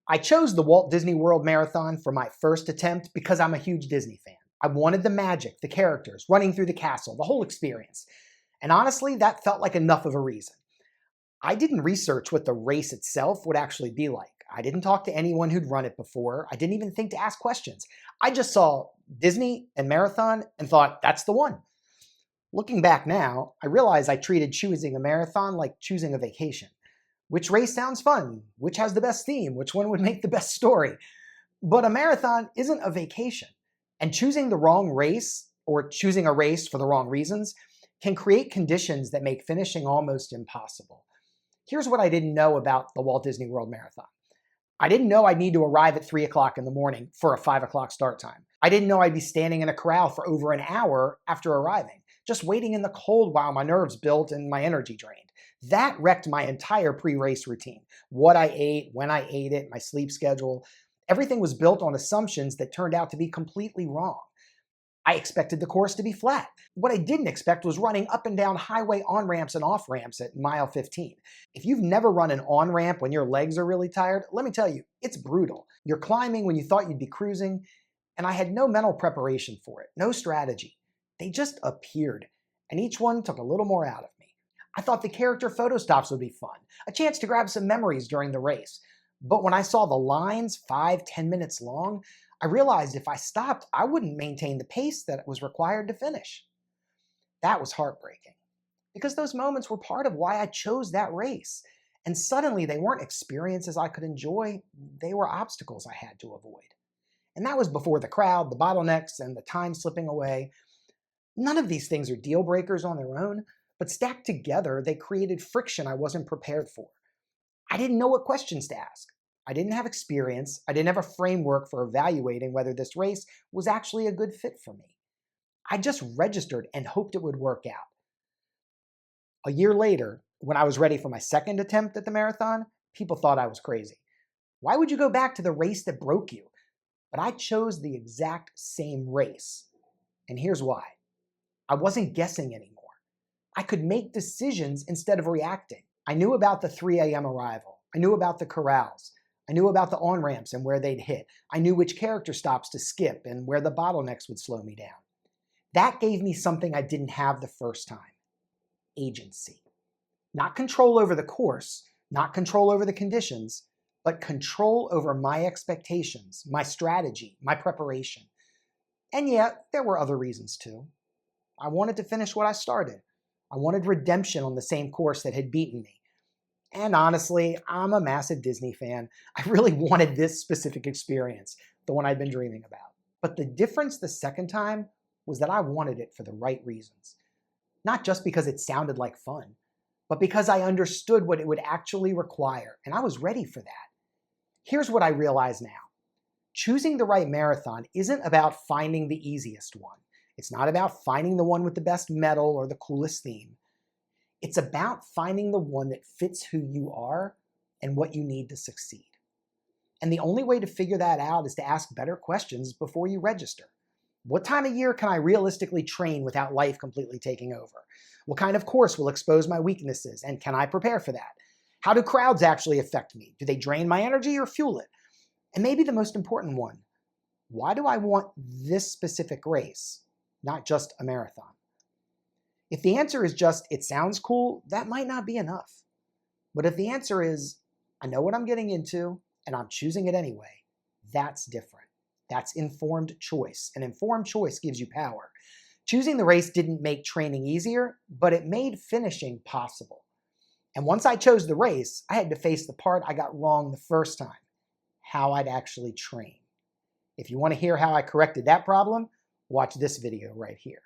I chose the Walt Disney World Marathon for my first attempt because I'm a huge Disney fan. I wanted the magic, the characters, running through the castle, the whole experience. And honestly, that felt like enough of a reason. I didn't research what the race itself would actually be like. I didn't talk to anyone who'd run it before. I didn't even think to ask questions. I just saw Disney and marathon and thought, that's the one. Looking back now, I realize I treated choosing a marathon like choosing a vacation. Which race sounds fun? Which has the best theme? Which one would make the best story? But a marathon isn't a vacation. And choosing the wrong race, or choosing a race for the wrong reasons, can create conditions that make finishing almost impossible. Here's what I didn't know about the Walt Disney World Marathon. I didn't know I'd need to arrive at 3 o'clock in the morning for a 5 o'clock start time. I didn't know I'd be standing in a corral for over an hour after arriving, just waiting in the cold while my nerves built and my energy drained. That wrecked my entire pre-race routine. What I ate, when I ate it, my sleep schedule. Everything was built on assumptions that turned out to be completely wrong. I expected the course to be flat. What I didn't expect was running up and down highway on-ramps and off-ramps at mile 15. If you've never run an on-ramp when your legs are really tired, let me tell you, it's brutal. You're climbing when you thought you'd be cruising, and I had no mental preparation for it, no strategy. They just appeared, and each one took a little more out of me. I thought the character photo stops would be fun, a chance to grab some memories during the race. But when I saw the lines 5-10 minutes long, I realized if I stopped, I wouldn't maintain the pace that was required to finish. That was heartbreaking, because those moments were part of why I chose that race. And suddenly they weren't experiences I could enjoy, they were obstacles I had to avoid. And that was before the crowd, the bottlenecks, and the time slipping away. None of these things are deal breakers on their own, but stacked together, they created friction I wasn't prepared for. I didn't know what questions to ask. I didn't have experience. I didn't have a framework for evaluating whether this race was actually a good fit for me. I just registered and hoped it would work out. A year later, when I was ready for my second attempt at the marathon, people thought I was crazy. Why would you go back to the race that broke you? But I chose the exact same race. And here's why. I wasn't guessing anymore. I could make decisions instead of reacting. I knew about the 3 a.m. arrival. I knew about the corrals. I knew about the on-ramps and where they'd hit. I knew which character stops to skip and where the bottlenecks would slow me down. That gave me something I didn't have the first time: agency. Not control over the course, not control over the conditions, but control over my expectations, my strategy, my preparation. And yet, there were other reasons too. I wanted to finish what I started. I wanted redemption on the same course that had beaten me. And honestly, I'm a massive Disney fan. I really wanted this specific experience, the one I'd been dreaming about. But the difference the second time was that I wanted it for the right reasons. Not just because it sounded like fun, but because I understood what it would actually require, and I was ready for that. Here's what I realize now. Choosing the right marathon isn't about finding the easiest one. It's not about finding the one with the best medal or the coolest theme. It's about finding the one that fits who you are and what you need to succeed. And the only way to figure that out is to ask better questions before you register. What time of year can I realistically train without life completely taking over? What kind of course will expose my weaknesses, and can I prepare for that? How do crowds actually affect me? Do they drain my energy or fuel it? And maybe the most important one, why do I want this specific race, not just a marathon? If the answer is just, it sounds cool, that might not be enough. But if the answer is, I know what I'm getting into and I'm choosing it anyway, that's different. That's informed choice. And informed choice gives you power. Choosing the race didn't make training easier, but it made finishing possible. And once I chose the race, I had to face the part I got wrong the first time: how I'd actually train. If you want to hear how I corrected that problem, watch this video right here.